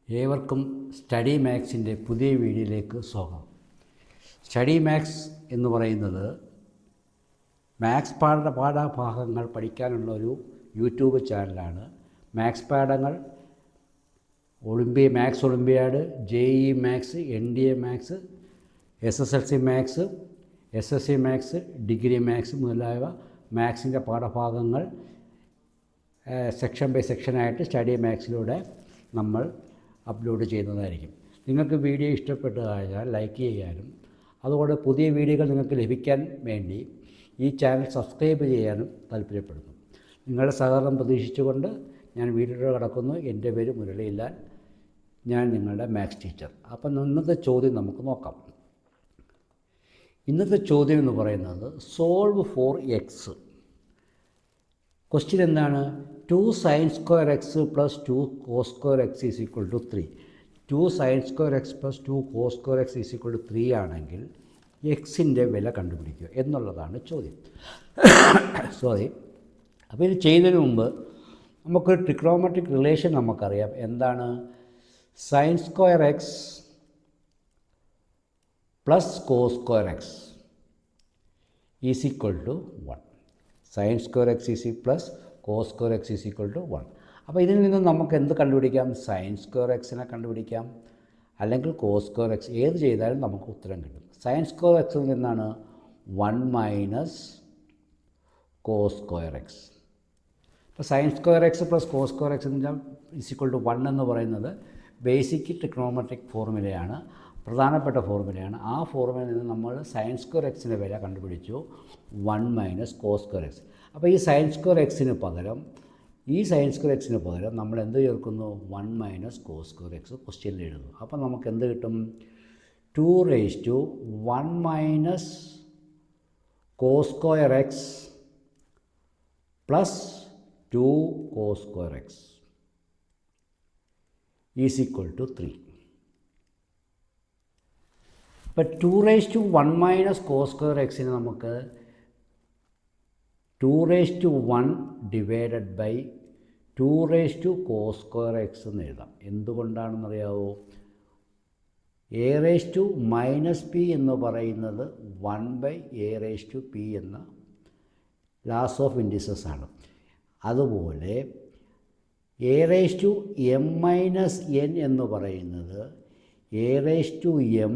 ഏവർക്കും സ്റ്റഡി മാത്സിൻ്റെ പുതിയ വീഡിയോയിലേക്ക് സ്വാഗതം. സ്റ്റഡി മാത്സ് എന്ന് പറയുന്നത് മാത്സ് പാഠഭാഗങ്ങൾ പഠിക്കാനുള്ള ഒരു യൂട്യൂബ് ചാനലാണ്. മാത്സ് പാഠങ്ങൾ maths olympiad, JEE maths, NDA maths, SSLC maths, SSC maths, degree maths മുതലായവ മാത്സിൻ്റെ പാഠഭാഗങ്ങൾ സെക്ഷൻ ബൈ സെക്ഷനായിട്ട് സ്റ്റഡി മാത്സിലൂടെ നമ്മൾ അപ്ലോഡ് ചെയ്യുന്നതായിരിക്കും. നിങ്ങൾക്ക് വീഡിയോ ഇഷ്ടപ്പെട്ടതായാൽ ലൈക്ക് ചെയ്യാനും അതുകൊണ്ട് പുതിയ വീഡിയോകൾ നിങ്ങൾക്ക് ലഭിക്കാൻ വേണ്ടി ഈ ചാനൽ സബ്സ്ക്രൈബ് ചെയ്യാനും താല്പര്യപ്പെടുന്നു. നിങ്ങളുടെ സഹകരണം പ്രതീക്ഷിച്ചുകൊണ്ട് ഞാൻ വീഡിയോയിലൂടെ കടക്കുന്നു. എൻ്റെ പേര് മുരളിലാൽ, ഞാൻ നിങ്ങളുടെ മാത്സ് ടീച്ചർ. അപ്പം ഇന്നത്തെ ചോദ്യം നമുക്ക് നോക്കാം. ഇന്നത്തെ ചോദ്യം എന്ന് പറയുന്നത് സോൾവ് ഫോർ എക്സ്. ക്വസ്റ്റ്യൻ എന്താണ്? 2 sin square x plus 2 cos square x is equal to 3. 2 sin square x plus 2 cos square x is equal to 3 ആണെങ്കിൽ എക്സിൻ്റെ വില കണ്ടുപിടിക്കുക എന്നുള്ളതാണ് ചോദ്യം. അപ്പോൾ ഇത് ചെയ്യുന്നതിന് മുമ്പ് നമുക്കൊരു ട്രിഗ്നോമെട്രിക് റിലേഷൻ നമുക്കറിയാം. എന്താണ്? Sine square x plus cos square x is equal to 1. Sine square x is plus cos square x is equal to 1. അപ്പോൾ ഇതിൽ നിന്ന് നമുക്ക് എന്ത് കണ്ടുപിടിക്കാം? സൈൻ സ്ക്വയർ എക്സിനെ കണ്ടുപിടിക്കാം, അല്ലെങ്കിൽ കോസ് സ്ക്വയർ എക്സ്. ഏത് ചെയ്താലും നമുക്ക് ഉത്തരം കിട്ടും. സൈൻ സ്ക്വയർ എക്സിൽ നിന്നാണ് 1 മൈനസ് കോസ് സ്ക്വയർ എക്സ്. അപ്പോൾ sine square x plus cos square x is equal to 1 എന്ന് പറയുന്നത് ബേസിക് ട്രിഗ്നോമെട്രിക് ഫോർമുലയാണ്, പ്രധാനപ്പെട്ട ഫോർമുലയാണ്. ആ ഫോർമുലയിൽ നിന്ന് നമ്മൾ സൈൻ സ്ക്വയർ എക്സിൻ്റെ വില കണ്ടുപിടിച്ചു, 1 മൈനസ് കോസ് സ്ക്വയർ എക്സ്. അപ്പോൾ ഈ സൈൻ സ്ക്വയർ എക്സിന് പകരം നമ്മൾ എന്ത് ചേർക്കുന്നു? 1 മൈനസ് കോസ് സ്ക്വയർ എക്സ് ക്വസ്റ്റ്യനിൽ എഴുതുന്നു. അപ്പോൾ നമുക്ക് എന്ത് കിട്ടും? 2 raise to 1 minus cos square x plus 2 cos square x is equal to 3. ഇപ്പോൾ 2 raise to 1 minus cos square എക്സിന് നമുക്ക് 2 raise to 1 divided by 2 raise to cos square x എന്ന് എഴുതാം. എന്തുകൊണ്ടാണെന്നറിയാവോ? A raise to minus p എന്ന് പറയുന്നത് 1 by a raise to p എന്ന laws of indices ആണ്. അതുപോലെ a raise to m minus n എന്ന് പറയുന്നത് a raise to m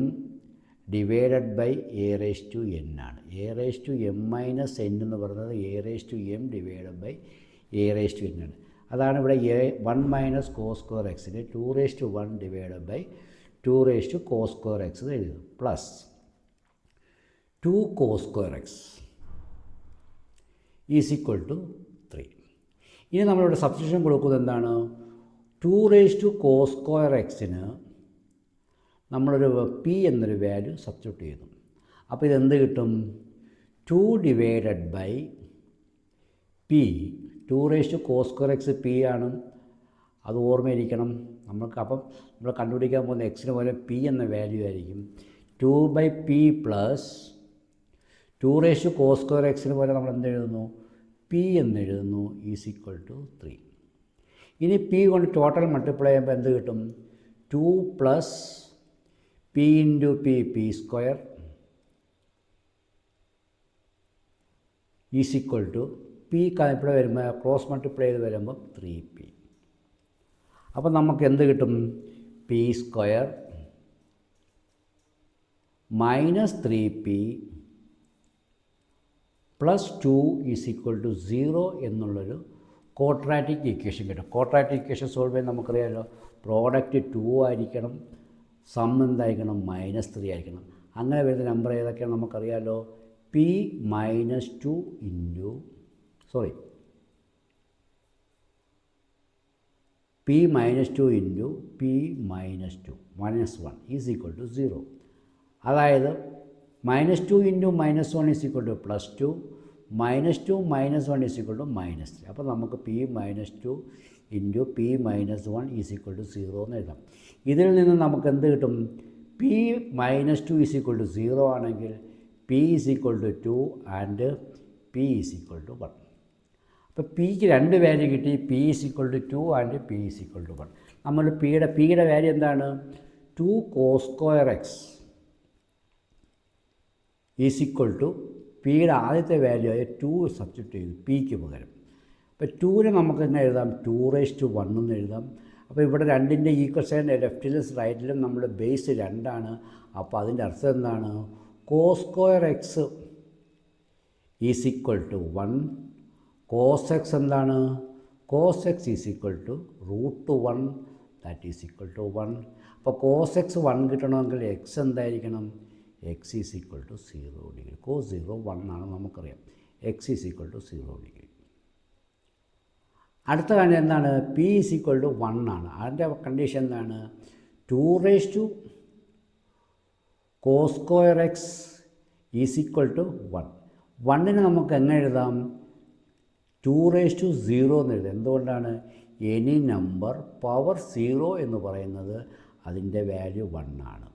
divided by a raise to n ആണ്. A raise to m minus n എന്ന് പറയുന്നത് a raise to m divided by a raise to n ആണ്. അതാണ് ഇവിടെ 1 minus cos square എക്സിന് 2 raise to 1 divided by 2 raise to cos square x എന്ന് എഴുതും, plus 2 cos square x is equal to 3. ഇനി നമ്മളിവിടെ സബ്സ്റ്റിറ്റ്യൂഷൻ കൊടുക്കുന്നത് എന്താണ്? 2 റേസ് ടു കോസ് സ്ക്വയർ എക്സിന് നമ്മളൊരു പി എന്നൊരു വാല്യൂ സബ്സ്റ്റിറ്റ്യൂട്ട് ചെയ്യുന്നു. അപ്പോൾ ഇതെന്ത് കിട്ടും? 2 divided by P. 2 raise to cos square x P ആണ്, അത് ഓർമ്മയിരിക്കണം നമുക്ക്. അപ്പം നമ്മൾ കണ്ടുപിടിക്കാൻ പോകുന്ന എക്സിന് പോലെ പി എന്ന വാല്യൂ ആയിരിക്കും 2 by p plus 2 raise to cos square എക്സിന് പോലെ നമ്മൾ എന്തെഴുതുന്നു? പി എന്നെഴുതുന്നു, ഈസ് ഈക്വൽ ടു 3. ഇനി പി കൊണ്ട് ടോട്ടൽ മൾട്ടിപ്ലൈ ചെയ്യുമ്പോൾ എന്ത് കിട്ടും? 2 plus P into P, P square is equal to P ഇവിടെ വരുമ്പോൾ ക്രോസ് മൾട്ടിപ്ലൈ ചെയ്ത് വരുമ്പോൾ 3p. അപ്പോൾ നമുക്ക് എന്ത് കിട്ടും? P square minus 3p plus 2 is equal to 0 എന്നുള്ളൊരു ക്വാഡ്രാറ്റിക് ഇക്വേഷൻ കിട്ടും. ക്വാഡ്രാറ്റിക് ഇക്വേഷൻ സോൾവ് ചെയ്യാൻ നമുക്കറിയാമല്ലോ, പ്രോഡക്റ്റ് 2 ആയിരിക്കണം, സം എന്തായിരിക്കണം? -3 ആയിരിക്കണം. അങ്ങനെ വരുന്ന നമ്പർ ഏതൊക്കെയാണ് നമുക്കറിയാമല്ലോ. P minus 2 into P minus 2 into P minus 2 -1 is equal to 0. അതായത് -2 into -1 is equal to +2, -2 -1 is equal to -3. അപ്പോൾ നമുക്ക് P minus 2 into P minus 1 is equal to 0 എന്ന് എഴുതാം. ഇതിൽ നിന്ന് നമുക്ക് എന്ത് കിട്ടും? P minus 2 is equal to 0 ആണെങ്കിൽ P is equal to 2 and P is equal to 1. അപ്പോൾ പിക്ക് 2 വാല്യൂ കിട്ടി, P is equal to 2 and P is equal to 1. നമ്മൾ പിയുടെ വാല്യൂ എന്താണ്? 2 cos square x is equal to പിയുടെ ആദ്യത്തെ value ആയ 2 സബ്സ്റ്റിറ്റ്യൂട്ട് ചെയ്തു പിക്ക് പകരം. അപ്പോൾ 2നെ നമുക്ക് എങ്ങനെ എഴുതാം? 2⁻1 എന്ന് എഴുതാം. അപ്പോൾ ഇവിടെ രണ്ടിൻ്റെ ഈക്വൽ സൈഡ് ലെഫ്റ്റിലും റൈറ്റിലും നമ്മൾ ബേസ് 2ആണ്. അപ്പോൾ അതിൻ്റെ അർത്ഥം എന്താണ്? cos square x is equal to 1. cos x എന്താണ്? cos x is equal to √1, that is equal to 1. അപ്പോൾ cos x 1 കിട്ടണമെങ്കിൽ x എന്തായിരിക്കണം? x is equal to 0 degree. cos 0 1 ആണ് നമുക്കറിയാം. x is equal to 0 degree. അടുത്ത കാര്യം എന്താണ്? p is equal to 1 ആണ്. അതിൻ്റെ കണ്ടീഷൻ എന്താണ്? 2 cos square x is equal to 1. 1നെ നമുക്ക് എങ്ങനെ എഴുതാം? 2⁻0 എന്ന് എഴുതാം. എന്തുകൊണ്ടാണ്? എനി നമ്പർ പവർ 0 എന്ന് പറയുന്നത് അതിൻ്റെ വാല്യൂ 1 ആണ്.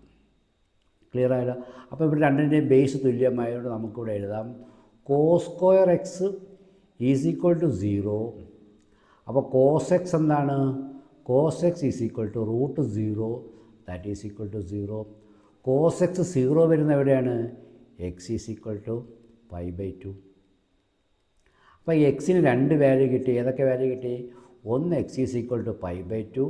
ക്ലിയർ ആയല്ലോ? അപ്പോൾ ഇവിടെ രണ്ടിൻ്റെയും ബേസ് തുല്യമായതുകൊണ്ട് നമുക്കിവിടെ എഴുതാം cos square x is equal to 0. അപ്പോൾ cos x എന്താണ്? cos x is equal to √0, that is equal to 0. cos x 0 വരുന്ന എവിടെയാണ്? x is equal to π/2. അപ്പോൾ എക്സിന് 2 വാല്യൂ കിട്ടി. ഏതൊക്കെ വാല്യൂ കിട്ടി? ഒന്ന് x ഈസ് ഈക്വൽ ടു π/2,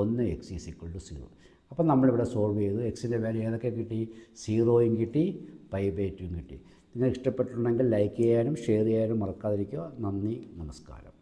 ഒന്ന് x ഈസ് ഈക്വൽ ടു 0. അപ്പം നമ്മളിവിടെ സോൾവ് ചെയ്തു. എക്സിൻ്റെ വാല്യൂ ഏതൊക്കെ കിട്ടി? 0യും കിട്ടി, π/2യും കിട്ടി. നിങ്ങൾക്ക് ഇഷ്ടപ്പെട്ടിട്ടുണ്ടെങ്കിൽ ലൈക്ക് ചെയ്യാനും ഷെയർ ചെയ്യാനും മറക്കാതിരിക്കുക. നന്ദി, നമസ്കാരം.